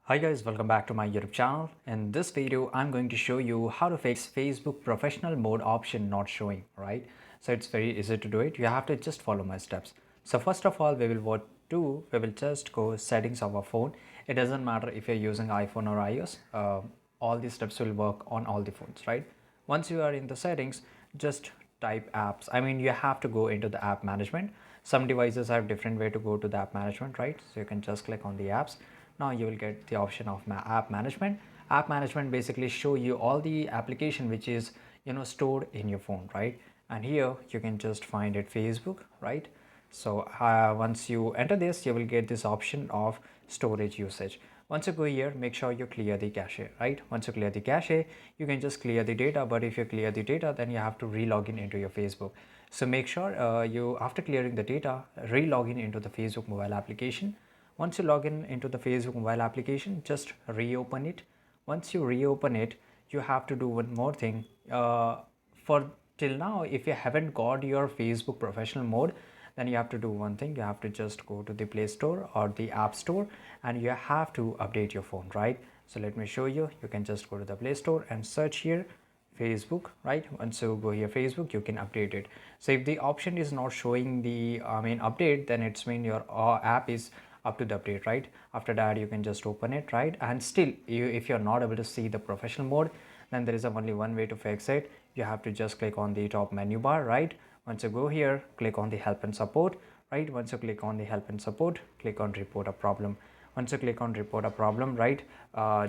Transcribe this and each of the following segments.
Hi guys, welcome back to my YouTube channel. In this video, I'm going to show you how to fix Facebook professional mode option not showing, right? So it's very easy to do it. You have to just follow my steps. So first of all, we will just go settings of our phone. It doesn't matter if you're using iPhone or iOS. All these steps will work on all the phones, right? Once you are in the settings, just type apps. I mean, you have to go into the app management. Some devices have different way to go to the app management, right? So you can just click on the apps. Now you will get the option of app management. App management basically show you all the application which is stored in your phone, right? And here you can just find it Facebook, right? So once you enter this, you will get this option of storage usage. Once you go here, make sure you clear the cache, right? Once you clear the cache, you can just clear the data. But if you clear the data, then you have to re-log in into your Facebook. So make sure you, after clearing the data, re-log in into the Facebook mobile application. Once you log in into the Facebook mobile application, just reopen it. Once you reopen it, you have to do one more thing. For till now, if you haven't got your Facebook professional mode, then you have to do one thing. You have to just go to the Play Store or the App Store and you have to update your phone, right? So let me show you. You can just go to the Play Store and search here Facebook, right? Once you go here Facebook, you can update it. So if the option is not showing the update, then it's mean your app is up to the update, right? After that, you can just open it, right? And still, if you're not able to see the professional mode, then there is only one way to fix it. You have to just click on the top menu bar, right? Once you go here, click on the help and support, right? Once you click on the help and support, click on report a problem. Once you click on report a problem, right,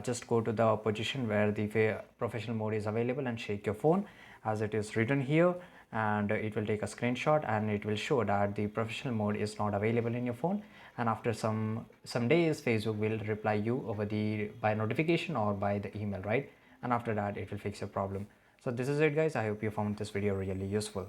just go to the position where the professional mode is available and shake your phone as it is written here, and it will take a screenshot and it will show that the professional mode is not available in your phone. And after some days, Facebook will reply you over the by notification or by the email, right? And after that, it will fix your problem. So this is it guys. I hope you found this video really useful.